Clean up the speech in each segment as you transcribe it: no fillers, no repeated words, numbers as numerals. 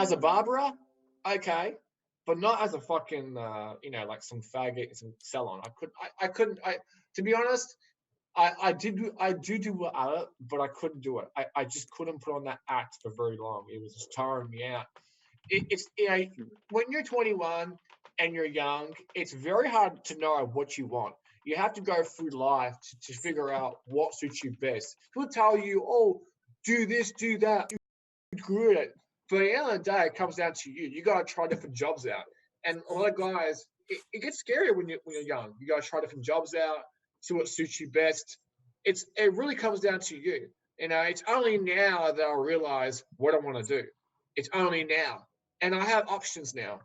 as a Barbara, okay, but not as a fucking, like some faggot, some salon. I couldn't. To be honest, I do it at it, but I couldn't do it. I just couldn't put on that act for very long. It was just tiring me out. It's when you're 21 and you're young, it's very hard to know what you want. You have to go through life to figure out what suits you best. He'll tell you, oh, do this, do that. You're good at it. But at the end of the day, it comes down to you. You got to try different jobs out. And a lot of guys, it gets scary when you're young. You got to try different jobs out, see what suits you best. It really comes down to you. It's only now that I realize what I want to do. It's only now. And I have options now.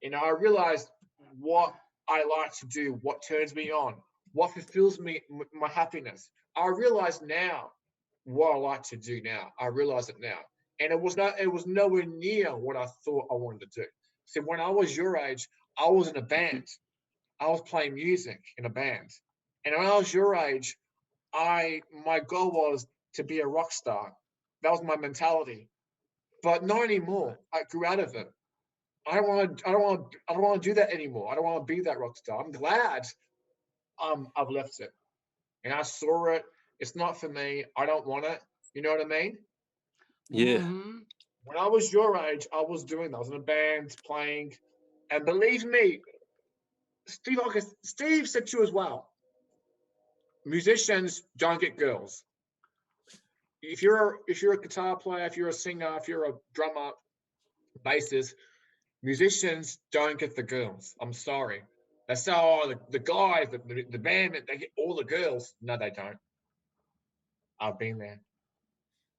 I realize what I like to do, what turns me on, what fulfills me, my happiness. I realize now what I like to do now. I realize it now. And it was nowhere near what I thought I wanted to do. So when I was your age, I was in a band. I was playing music in a band. And when I was your age, my goal was to be a rock star. That was my mentality. But not anymore. I grew out of it. I don't want to do that anymore. I don't want to be that rock star. I'm glad I've left it. And I saw it. It's not for me. I don't want it. You know what I mean? Yeah. Mm-hmm. When I was your age, I was doing that. I was in a band playing. And believe me, Steve said to you as well, musicians don't get girls. If you're a guitar player, if you're a singer, if you're a drummer, bassist, musicians don't get the girls. I'm sorry. They say, oh, the guys, the band, they get all the girls. No, they don't. I've been there.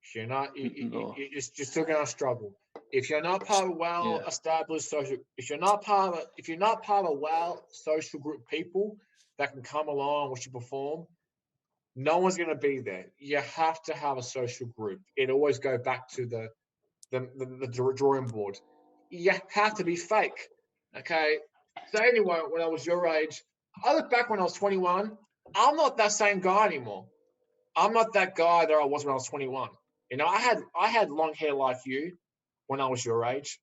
If you're not, you're still gonna struggle. If you're not part of a well-established social, if you're not part of a well-social group of people that can come along, watch you perform, no one's gonna be there. You have to have a social group. It always go back to the drawing board. You have to be fake. Okay. So anyway, when I was your age, I look back when I was 21. I'm not that same guy anymore. I'm not that guy that I was when I was 21. I had long hair like you when I was your age.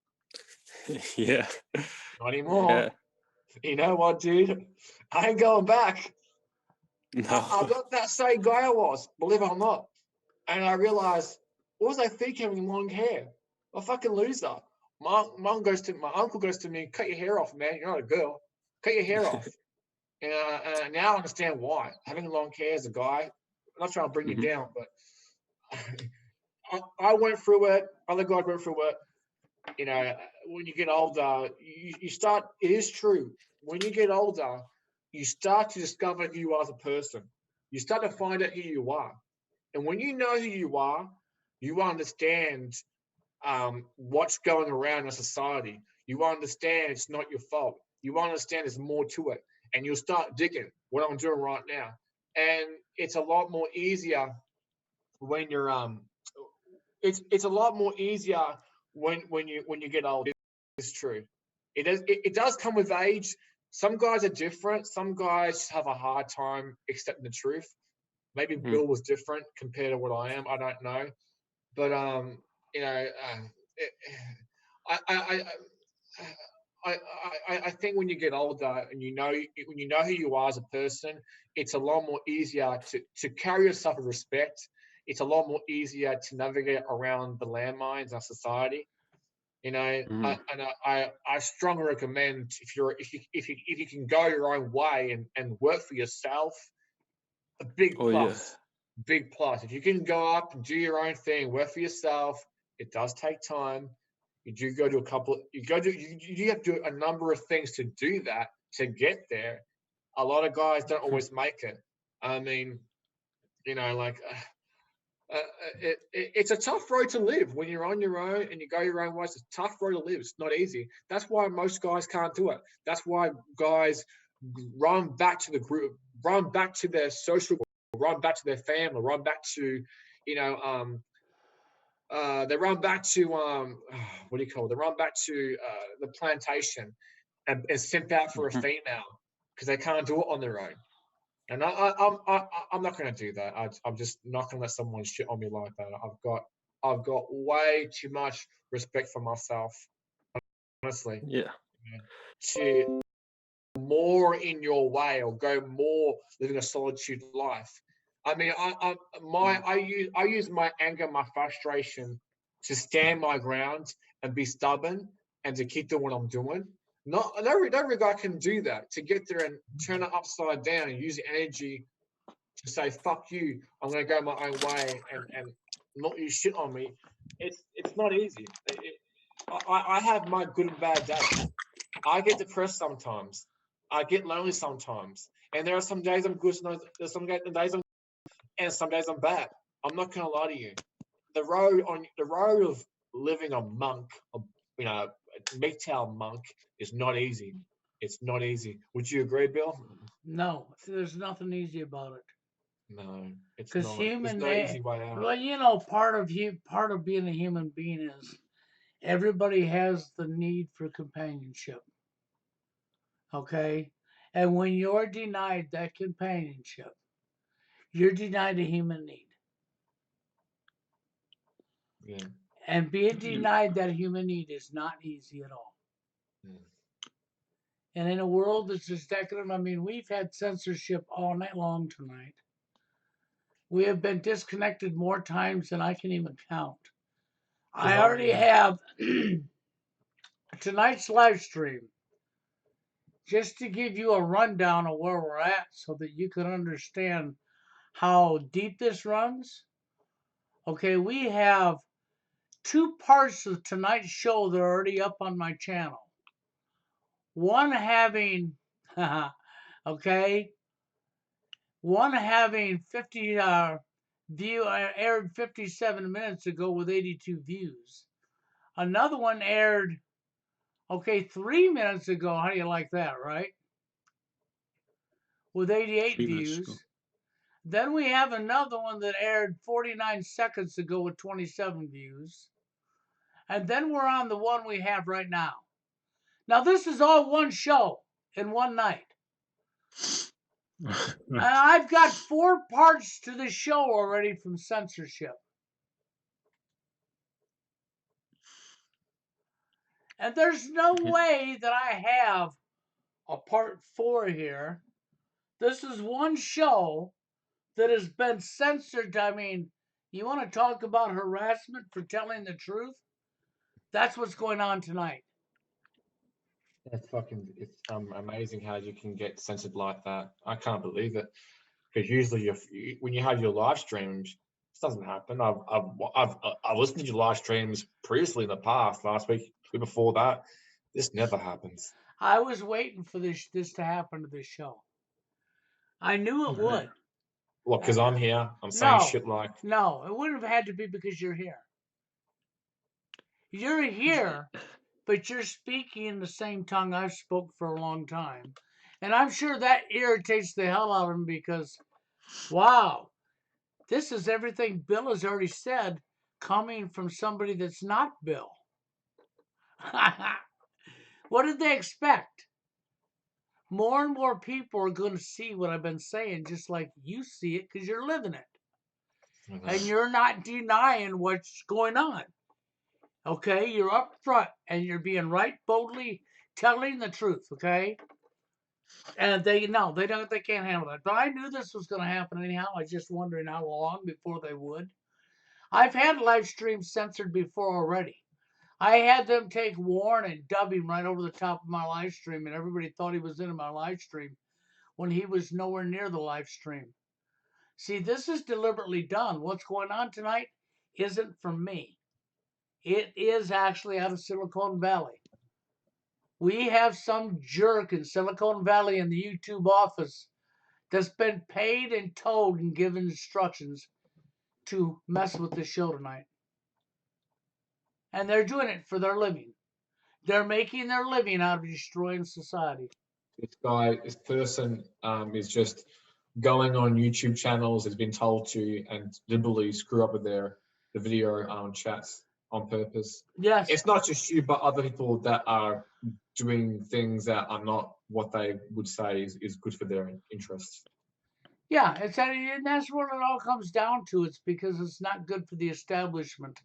Yeah. Not anymore. Yeah. You know what, dude? I ain't going back. No. I'm not that same guy I was, believe it or not. And I realized, what was I thinking having long hair? I'm a fucking loser. My uncle goes to me, cut your hair off, man. You're not a girl. Cut your hair off. And now I understand why. Having long hair as a guy, I'm not trying to bring you down, but I went through it. Other guys went through it. When you get older, you start, it is true. When you get older, you start to discover who you are as a person. You start to find out who you are. And when you know who you are, you understand what's going around in society. You understand it's not your fault. You understand there's more to it. And you'll start digging what I'm doing right now. And it's a lot more easier when you're it's a lot more easier when you get old. It's true. It does come with age. Some guys are different. Some guys have a hard time accepting the truth. Maybe Bill was different compared to what I am. I don't know. But I think when you get older and when you know who you are as a person, it's a lot more easier to carry yourself with respect. It's a lot more easier to navigate around the landmines of society. I strongly recommend if you can go your own way and work for yourself, a big plus. Yeah. Big plus. If you can go up and do your own thing, work for yourself, it does take time. You do go to you have to do a number of things to do that, to get there. A lot of guys don't always make it. I mean, it's a tough road to live when you're on your own and you go your own way. It's a tough road to live. It's not easy. That's why most guys can't do it. That's why guys run back to the group, run back to their social group, run back to their family, run back to, they run back to what do you call it? They run back to the plantation and simp out for a female because they can't do it on their own. And I'm not going to do that. I'm just not going to let someone shit on me like that. I've got way too much respect for myself, honestly, Yeah. to more in your way or go more living a solitude life. I mean, I use my anger, my frustration to stand my ground and be stubborn and to keep doing what I'm doing. Not every guy can do that. To get there and turn it upside down and use the energy to say fuck you, I'm gonna go my own way and not use shit on me. It's not easy. I have my good and bad days. I get depressed sometimes. I get lonely sometimes. And there are some days I'm good, there's some days I'm and some days I'm bad. I'm not gonna lie to you. The road of living a monk, you know, a MGTOW monk is not easy. It's not easy. Would you agree, Bill? No, there's nothing easy about it. No, it's Because not. There's no easy way out. well, part of being a human being is everybody has the need for companionship. Okay, and when you're denied that companionship, you're denied a human need. Yeah. And being denied that human need is not easy at all. Yeah. And in a world that's as decadent, I mean, we've had censorship all night long tonight. We have been disconnected more times than I can even count. I already have tonight's live stream, just to give you a rundown of where we're at so that you can understand how deep this runs. Okay, we have 2 parts of tonight's show that are already up on my channel. One having, okay, one having 50 aired 57 minutes ago with 82 views. Another one aired, okay, 3 minutes ago. How do you like that, right? With 88 3 minutes ago. views. Then we have another one that aired 49 seconds ago with 27 views. And then we're on the one we have right now. Now, this is all one show in one night. And I've got 4 parts to the show already from censorship. And there's no way that I have a part 4 here. This is one show that has been censored. I mean, you want to talk about harassment for telling the truth? That's what's going on tonight. It's amazing how you can get censored like that. I can't believe it. Because usually, when you have your live streams, this doesn't happen. I've listened to your live streams previously in the past, last week before that. This never happens. I was waiting for this to happen to this show. I knew it would. Well, because I'm here, I'm saying shit like. No, it wouldn't have had to be because you're here. You're here, but you're speaking in the same tongue I've spoke for a long time. And I'm sure that irritates the hell out of him because, wow, this is everything Bill has already said coming from somebody that's not Bill. What did they expect? More and more people are going to see what I've been saying just like you see it because you're living it. And you're not denying what's going on. Okay? You're up front and you're being right, boldly telling the truth. Okay? And they can't handle that. But I knew this was going to happen anyhow. I was just wondering how long before they would. I've had live streams censored before already. I had them take Warren and dub him right over the top of my live stream, and everybody thought he was in my live stream when he was nowhere near the live stream. See, this is deliberately done. What's going on tonight isn't from me. It is actually out of Silicon Valley. We have some jerk in Silicon Valley in the YouTube office that's been paid and told and given instructions to mess with the show tonight. And they're doing it for their living. They're making their living out of destroying society. This person is just going on YouTube channels, has been told to, and deliberately screw up with the video chats on purpose. Yes. It's not just you, but other people that are doing things that are not what they would say is good for their interests. Yeah, and that's what it all comes down to. It's because it's not good for the establishment.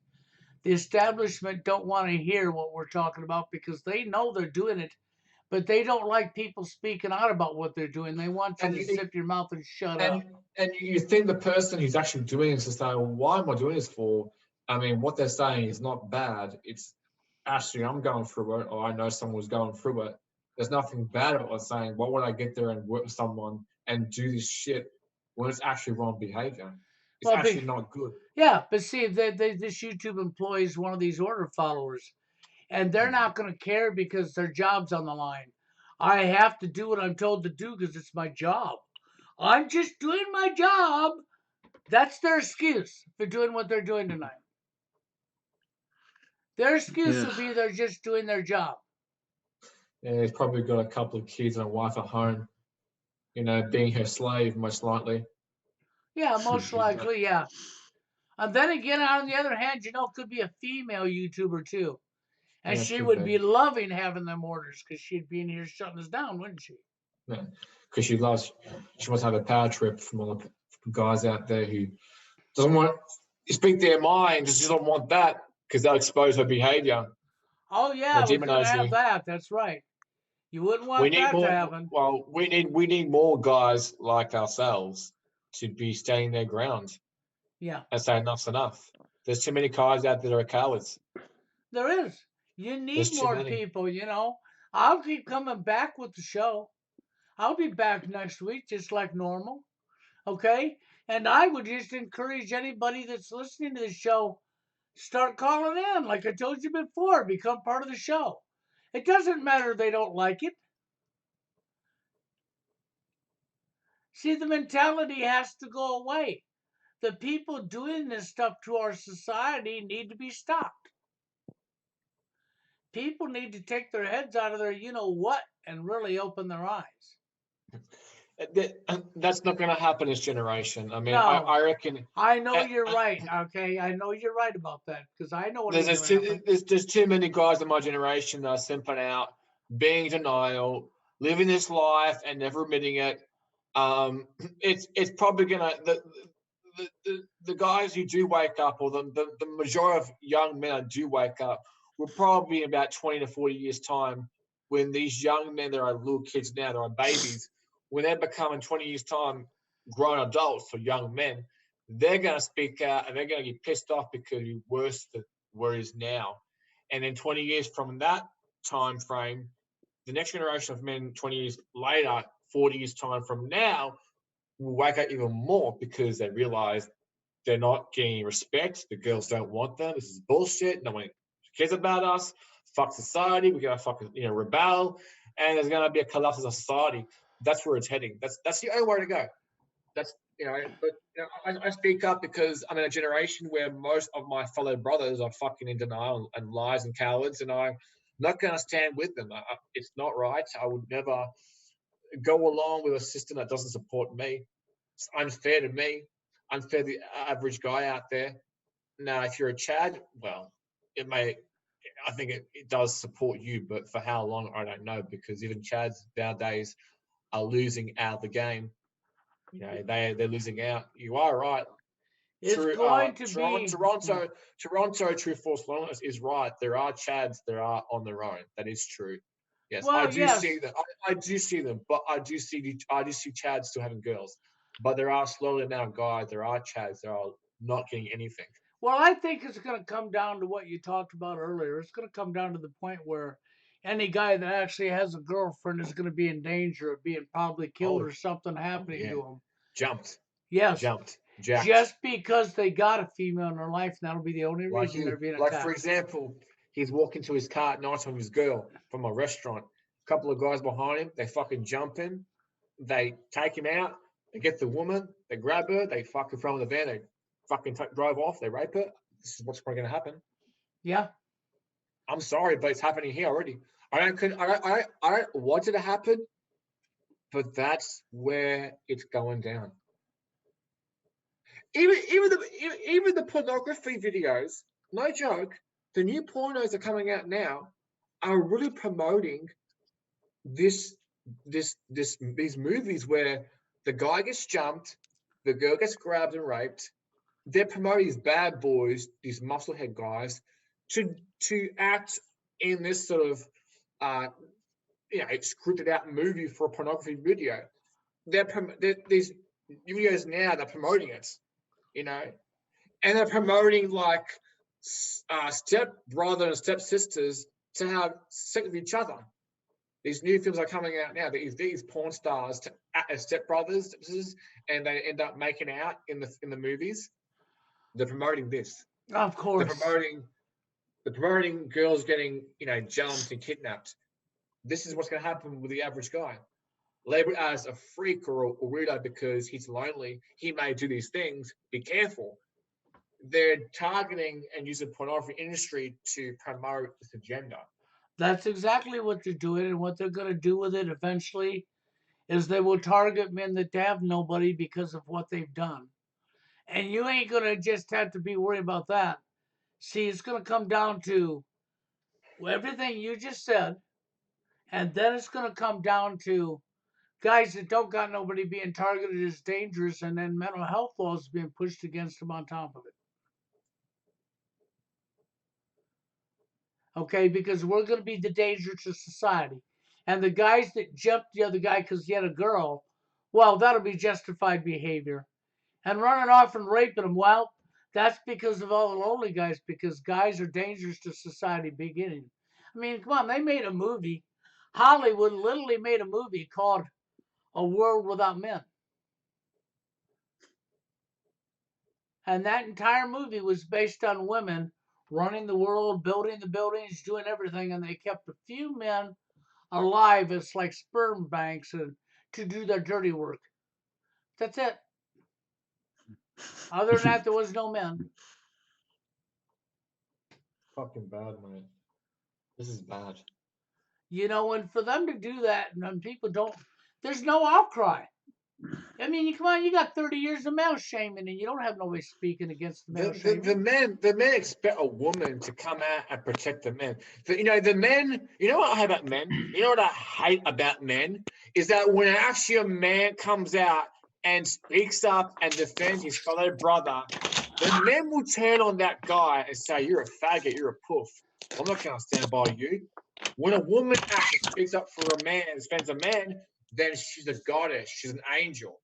the establishment don't want to hear what we're talking about because they know they're doing it, but they don't like people speaking out about what they're doing. They want you And to you, zip your mouth and shut up. and you think the person who's actually doing this is saying, well, why am I doing this for? I mean, what they're saying is not bad. It's actually I'm going through it, or I know someone was going through it. There's nothing bad about what's saying. Why would I get there and work with someone and do this shit when it's actually wrong behavior? It's Well, actually not good. yeah, but see, this YouTube employs one of these order followers, and they're not going to care because their job's on the line. I have to do what I'm told to do because it's my job. I'm just doing my job. That's their excuse for doing what they're doing tonight. Their excuse Yeah. will be they're just doing their job. Yeah, he's probably got a couple of kids and a wife at home. You know, being her slave most likely. Yeah, most likely, yeah. And then again, on the other hand, it could be a female YouTuber too. And Yeah, she could would be. be loving having them orders because she'd be in here shutting us down, wouldn't she? Yeah, because she wants to have a power trip from all the guys out there who doesn't want to speak their mind, just don't want that because they'll expose her behavior. Oh yeah, They'll we're gonna demonize have you. that. That's right. You wouldn't We want need that to more. happen. Well, we need more guys like ourselves to be standing their ground Yeah, and say enough's enough. There's too many guys out there that are cowards. there is. You There's need too more many. people. I'll keep coming back with the show. I'll be back next week just like normal. Okay, and I would just encourage anybody that's listening to the show, start calling in. Like I told you before, become part of the show. It doesn't matter if they don't like it. See, the mentality has to go away. The people doing this stuff to our society need to be stopped. People need to take their heads out of their what and really open their eyes. That's not going to happen this generation. I mean, No, I reckon. I know uh, you're uh, right. Okay, I know you're right about that because I know what There's, ain't there's, gonna too, happen. there's too many guys in my generation that are simping out, being in denial, living this life and never admitting it. It's probably gonna the guys who do wake up, or the majority of young men that do wake up, will probably be in about 20 to 40 years time when these young men that are little kids now, that are babies, when they become in 20 years time grown adults or young men, they're going to speak out and they're going to get pissed off because you're worse than where it is now. And then 20 years from that time frame, the next generation of men 20 years later, 40 years time from now, will wake up even more because they realize they're not getting respect. The girls don't want them. This is bullshit. No one cares about us. Fuck society. We're gonna fucking rebel, and there's gonna be a collapse of society. That's where it's heading. That's the only way to go. That's but I speak up because I'm in a generation where most of my fellow brothers are fucking in denial and lies and cowards, and I'm not going to stand with them. It's not right. I would never go along with a system that doesn't support me. It's unfair to me, unfair to the average guy out there. Now, if you're a Chad, well, it may. I think it does support you, but for how long, I don't know, because even Chads nowadays are losing out of the game. They're losing out. You are right. It's going to be. Toronto, True Force Wellness is right. There are Chads that are on their own. That is true. Yes, I Well, do yes. see them. I do see them, but I do see Chads still having girls. But there are slowly now guys. There are Chads that are not getting anything. Well, I think it's going to come down to what you talked about earlier. It's going to come down to the point where any guy that actually has a girlfriend is going to be in danger of being probably killed or something happening to him. Jumped. Yes. Jacked. Just because they got a female in their life, and that'll be the only reason they're being attacked. Like, for example, he's walking to his car at night with his girl from a restaurant. A couple of guys behind him, they fucking jump in. They take him out. They get the woman. They grab her. They fucking throw her in the van. They fucking drive off. They rape her. This is what's probably going to happen. Yeah. I'm sorry, but it's happening here already. I don't want it to happen, but that's where it's going down. Even the pornography videos, no joke, the new pornos that are coming out now are really promoting these movies where the guy gets jumped, the girl gets grabbed and raped. They're promoting these bad boys, these musclehead guys, to act in this sort of scripted out movie for a pornography video. These videos now, they're promoting it, and they're promoting like step brother and step sisters to have sex with each other. These new films are coming out now. These porn stars to act as step brothers, step sisters, and they end up making out in the movies. They're promoting this. Of course. They're promoting girls getting jumped and kidnapped. This is what's going to happen with the average guy. Labeled as a freak or a weirdo because he's lonely, he may do these things. Be careful. They're targeting and using the pornography industry to promote this agenda. That's exactly what they're doing, and what they're going to do with it eventually is they will target men that have nobody because of what they've done. And you ain't going to just have to be worried about that. See, it's going to come down to everything you just said, and then it's going to come down to guys that don't got nobody being targeted as dangerous, and then mental health laws being pushed against them on top of it. Okay, because we're going to be the danger to society. And the guys that jumped the other guy because he had a girl, well, that'll be justified behavior. And running off and raping them, well, that's because of all the lonely guys, because guys are dangerous to society beginning. I mean, come on, they made a movie. Hollywood literally made a movie called A World Without Men. And that entire movie was based on women running the world, building the buildings, doing everything, and they kept a few men alive as like sperm banks and to do their dirty work. That's it. Other than that, there was no men. Fucking bad, man. This is bad. And for them to do that, and people don't, there's no outcry. I mean, come on, you got 30 years of male shaming, and you don't have nobody speaking against the male shaming. The men expect a woman to come out and protect the men. The men, you know what I hate about men? You know what I hate about men? Is that when actually a man comes out and speaks up and defends his fellow brother, the men will turn on that guy and say, you're a faggot, you're a poof. I'm not going to stand by you. When a woman actually speaks up for a man and defends a man, then she's a goddess, she's an angel.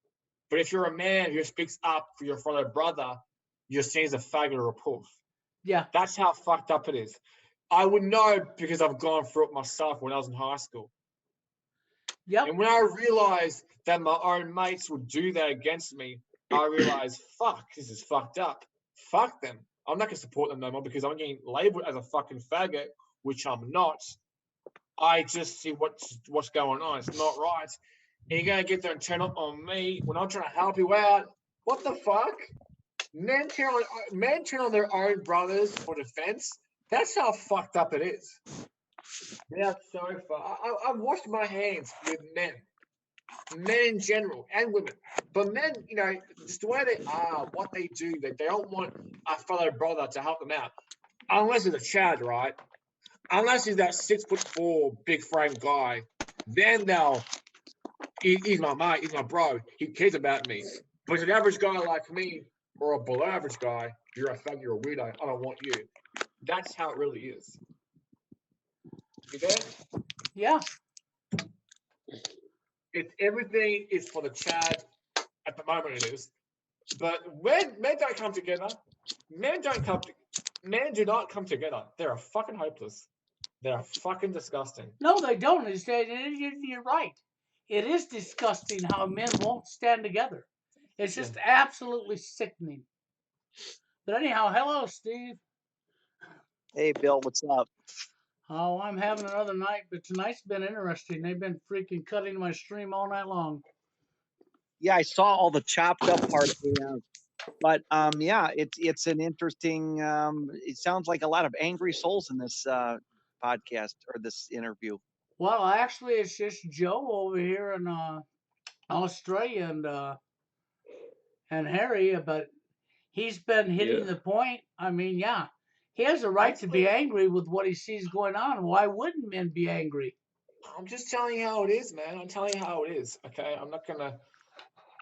But if you're a man who speaks up for your fellow brother, you're seen as a faggot or a poof. Yeah. That's how fucked up it is. I would know because I've gone through it myself when I was in high school. Yep. And when I realized that my own mates would do that against me, I realized, fuck, this is fucked up. Fuck them. I'm not going to support them no more because I'm getting labeled as a fucking faggot, which I'm not. I just see what's going on. It's not right. And you're going to get there and turn up on me when I'm trying to help you out. What the fuck? Men turn on their own brothers for defense. That's how fucked up it is. Yeah, so far. I've washed my hands with men in general and women. But men, just the way they are, what they do, they don't want a fellow brother to help them out. Unless it's a Chad, right? Unless he's that 6'4" big frame guy, then he's my mate, he's my bro, he cares about me. But an average guy like me, or a below average guy, you're a thug, you're a weirdo, I don't want you. That's how it really is. You there? Yeah. It's everything is for the Chad. At the moment it is. But when men don't come together, men do not come together. They're fucking hopeless. They're fucking disgusting. No, they don't. You're right. It is disgusting how men won't stand together. It's just absolutely sickening. But anyhow, hello, Steve. Hey, Bill, what's up? Oh, I'm having another night, but tonight's been interesting. They've been freaking cutting my stream all night long. Yeah, I saw all the chopped up part. But yeah, it's an interesting. It sounds like a lot of angry souls in this podcast or this interview. Well, actually, it's just Joe over here in Australia and Harry, but he's been hitting the point. I mean, yeah, he has a right to be angry with what he sees going on. Why wouldn't men be angry? I'm just telling you how it is, man. I'm telling you how it is. Okay, I'm not gonna.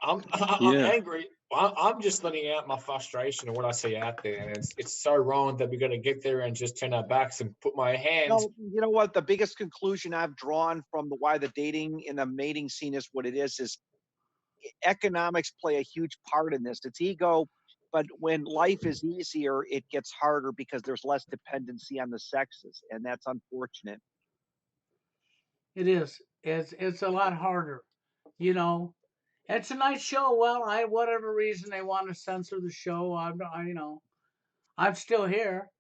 I'm Yeah. angry. I'm just letting out my frustration of what I see out there, and it's so wrong that we're going to get there and just turn our backs and put my hands. No, you know what? The biggest conclusion I've drawn from why the dating and the mating scene is what it is economics play a huge part in this. It's ego, but when life is easier, it gets harder because there's less dependency on the sexes, and that's unfortunate. It is. It's a lot harder. You know, it's a nice show. Well, whatever reason they want to censor the show, I'm still here.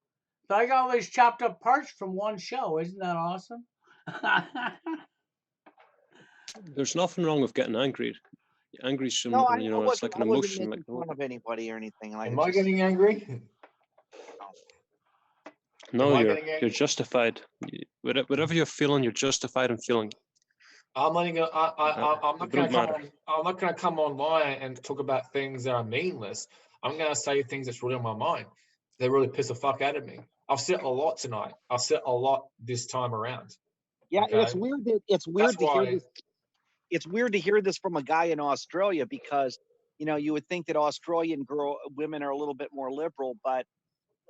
So I got all these chopped up parts from one show. Isn't that awesome? There's nothing wrong with getting angry. Angry, No, I, you I know, it's wasn't. like an I wasn't emotion. Like, making fun of anybody or anything. Like, Am it's I just, getting angry? no, Am I you're getting angry? justified. Whatever you're feeling, you're justified in feeling. I'm only gonna. I'm It not gonna wouldn't come matter. on. I'm not gonna come online and talk about things that are meaningless. I'm gonna say things that's really on my mind. That really piss the fuck out of me. I've said a lot tonight. I've said a lot this time around. yeah. Okay, It's weird. It's that's weird to hear why. this. It's weird to hear this from a guy in Australia because you would think that Australian women are a little bit more liberal, but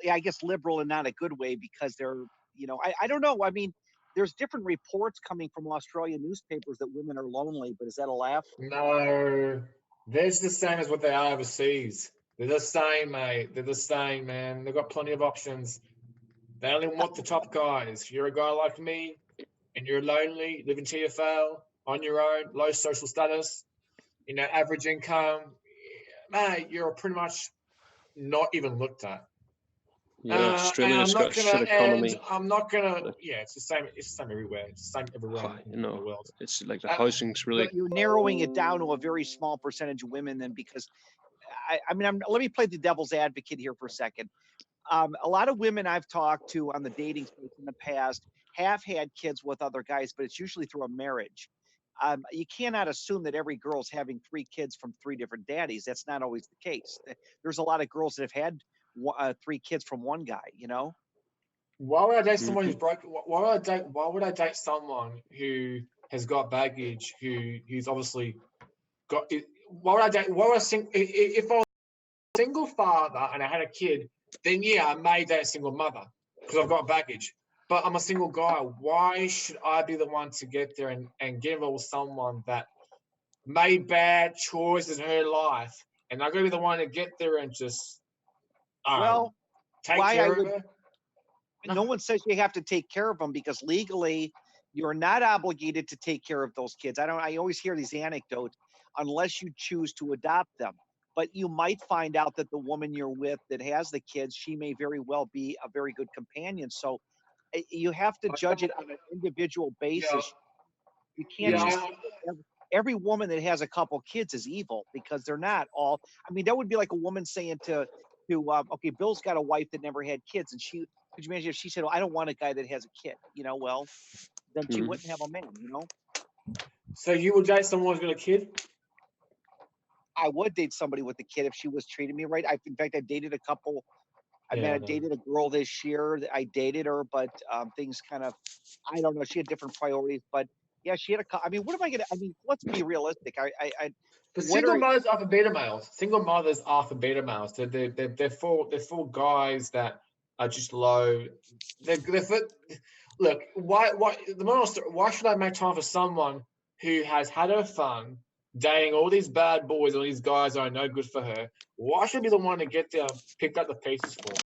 yeah, I guess liberal in not a good way because I don't know. I mean, there's different reports coming from Australian newspapers that women are lonely, but is that a laugh? No, they're just the same as what they are overseas. They're the same, mate. They're the same, man. They've got plenty of options. They only want the top guys. If you're a guy like me and you're lonely, live in TFL on your own, low social status, average income, mate, you're pretty much not even looked at. Yeah, Australia's got a shit economy. I'm not gonna. Like, Yeah, it's the same. It's the same everywhere. It's the same everywhere in the world. it's like the Uh, housing's But really. you're narrowing it down to a very small percentage of women then because let me play the devil's advocate here for a second. A lot of women I've talked to on the dating space in the past have had kids with other guys, but it's usually through a marriage. You cannot assume that every girl's having 3 kids from 3 different daddies. That's not always the case. There's a lot of girls that have had 3 kids from one guy. Why would I date someone Mhm. who's broke? Why would I date someone who has got baggage? Who's obviously got? Why would I date? Why would I sing? If I was a single father and I had a kid, then yeah, I may date a single mother because I've got baggage. But I'm a single guy. Why should I be the one to get there and get involved with someone that made bad choices in her life, and I'm gonna be the one to get there and just Well, take why I care of would her? no one says you have to take care of them because legally you're not obligated to take care of those kids. I always hear these anecdotes unless you choose to adopt them. But you might find out that the woman you're with that has the kids, she may very well be a very good companion. So you have to judge it on an individual Yeah, basis. You can't yeah. just every woman that has a couple kids is evil because they're not all. I mean, that would be like a woman saying okay, Bill's got a wife that never had kids, and could you imagine if she said, "Well, I don't want a guy that has a kid," well, then she Mhm. wouldn't have a man. So you would date someone who's got a kid? I would date somebody with a kid if she was treating me right. In fact, I dated a couple. Yeah, I dated a girl this year. I dated her, but things kind of, I don't know. She had different priorities, but yeah, she had I mean, what am I gonna? I mean, let's be realistic. but What single are mothers are for beta males. Single mothers are for beta males. They're for guys that are just low. They're for, look. Why should I make time for someone who has had her fun dating all these bad boys, all these guys that are no good for her? Why should I be the one to get there, pick up the pieces for?